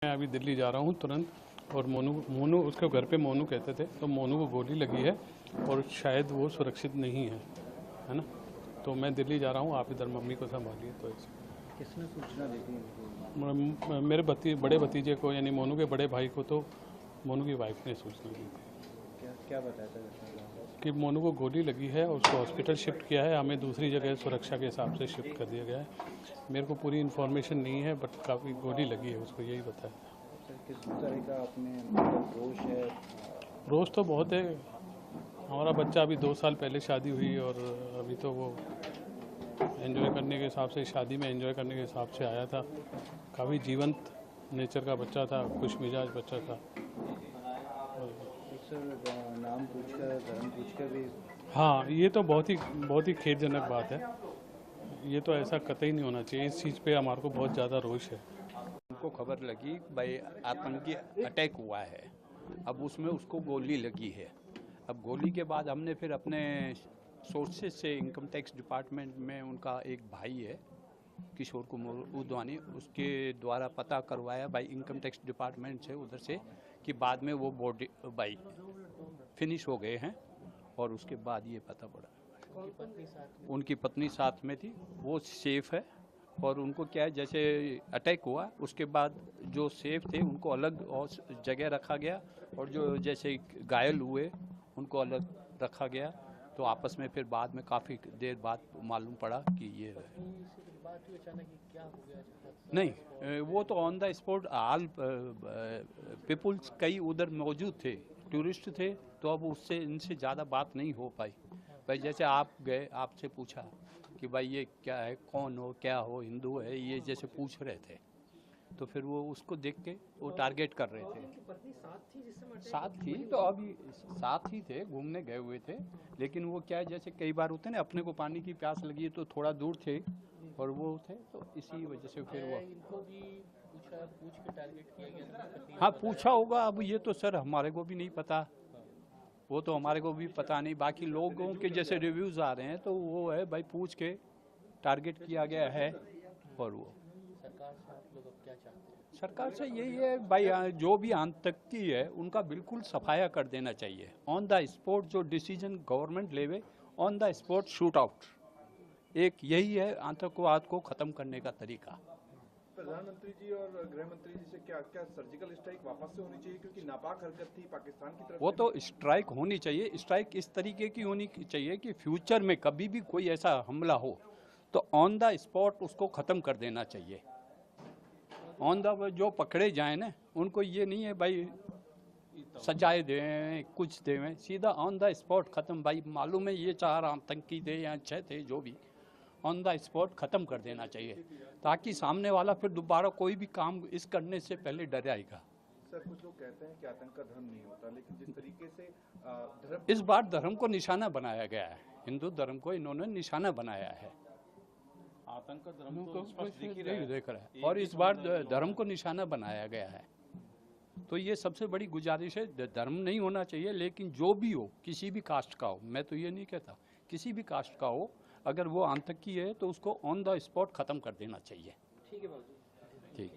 मैं अभी दिल्ली जा रहा हूँ तुरंत। और मोनू मोनू उसके घर पे मोनू कहते थे, तो मोनू को गोली लगी है और शायद वो सुरक्षित नहीं है ना। तो मैं दिल्ली जा रहा हूँ, आप इधर मम्मी को संभालिए। तो किसने सूचना दी थी? मेरे बड़े भतीजे को, यानी मोनू के बड़े भाई को, तो मोनू की वाइफ ने सूचना दी थी क्या क्या बताया था कि मोनू को गोली लगी है और उसको हॉस्पिटल शिफ्ट किया है। हमें दूसरी जगह सुरक्षा के हिसाब से शिफ्ट कर दिया गया है। मेरे को पूरी इन्फॉर्मेशन नहीं है, बट काफ़ी गोली लगी है, उसको यही बताया। सर, किस तरह का अपने मतलब रोष है? रोज़ तो बहुत है। हमारा बच्चा अभी 2 साल पहले शादी हुई और अभी तो वो एंजॉय करने के हिसाब से, शादी में एंजॉय करने के हिसाब से आया था। काफ़ी जीवंत नेचर का बच्चा था, खुश मिजाज बच्चा था। सर, नाम पूछकर, धर्म पूछकर भी? हाँ, ये तो बहुत ही खेदजनक बात है। ये तो ऐसा कतई नहीं होना चाहिए। इस चीज़ पे हमारे को बहुत ज़्यादा रोष है। हमको खबर लगी भाई आतंकी अटैक हुआ है, अब उसमें उसको गोली लगी है। अब गोली के बाद हमने फिर अपने सोर्सेज से इनकम टैक्स डिपार्टमेंट में उनका एक भाई है किशोर कुमार उदवानी, उसके द्वारा पता करवाया भाई इनकम टैक्स डिपार्टमेंट से उधर से कि बाद में वो बॉडी भाई फिनिश हो गए हैं। और उसके बाद ये पता पड़ा उनकी पत्नी साथ में थी, वो सेफ है। और उनको क्या है, जैसे अटैक हुआ उसके बाद जो सेफ थे उनको अलग और जगह रखा गया, और जो जैसे घायल हुए उनको अलग रखा गया। तो आपस में फिर बाद में काफ़ी देर बाद मालूम पड़ा कि ये नहीं, वो तो on the spot all peoples कई उधर मौजूद थे, टूरिस्ट थे, तो अब उससे इनसे ज़्यादा बात नहीं हो पाई। भाई जैसे आप गए, आपसे पूछा कि भाई ये क्या है, कौन हो, क्या हो, हिंदू है, ये जैसे पूछ रहे थे, तो फिर वो उसको देख के वो टारगेट कर रहे थे। साथ थी, तो अभी साथ ही थे, घूमने गए हुए थे। लेकिन वो क्या है, जैसे कई बार होते ना, अपने को पानी की प्यास लगी है तो थोड़ा दूर थे और वो थे, तो इसी वजह से फिर वो इनको भी पूछ के टारगेट किया गया। हाँ पूछा होगा। अब ये तो सर हमारे को भी नहीं पता, वो तो हमारे को भी पता नहीं। बाकी लोगों के जैसे रिव्यूज़ आ रहे हैं तो वो है भाई पूछ के टारगेट किया गया है। और वो सरकार से आप लोग अब क्या चाहते हैं? सरकार से यही है भाई, जो भी आतंकी है उनका बिल्कुल सफाया कर देना चाहिए। ऑन द स्पॉट जो डिसीजन गवर्नमेंट लेवे, on the spot shoot out, एक यही है आतंकवाद को ख़त्म करने का तरीका। प्रधानमंत्री जी और गृह मंत्री जी से क्या सर्जिकल स्ट्राइक वापस से होनी चाहिए, क्योंकि नापाक हरकत थी पाकिस्तान की तरफ? वो तो स्ट्राइक होनी चाहिए। स्ट्राइक इस तरीके की होनी चाहिए कि फ्यूचर में कभी भी कोई ऐसा हमला हो तो ऑन द स्पॉट उसको ख़त्म कर देना चाहिए। ऑन द जो पकड़े जाए ना, उनको ये नहीं है भाई सजाए दें, कुछ दें, सीधा ऑन द स्पॉट ख़त्म। भाई मालूम है ये 4 आतंकी थे या 6 थे, जो भी, ऑन द स्पॉट ख़त्म कर देना चाहिए, ताकि सामने वाला फिर दोबारा कोई भी काम इस करने से पहले डर आएगा। सर, कुछ लोग कहते हैं कि आतंक का धर्म नहीं होता, लेकिन जिस तरीके से धर्म, इस बार धर्म को निशाना बनाया गया है, हिंदू धर्म को इन्होंने निशाना बनाया है। आतंक का धर्म को देख रहा है, और इस बार धर्म को निशाना बनाया गया है। तो ये सबसे बड़ी गुजारिश है, धर्म नहीं होना चाहिए, लेकिन जो भी हो, किसी भी कास्ट का हो, मैं तो ये नहीं कहता, किसी भी कास्ट का हो, अगर वो आतंकी है तो उसको ऑन द स्पॉट ख़त्म कर देना चाहिए। ठीक है बाबू। ठीक।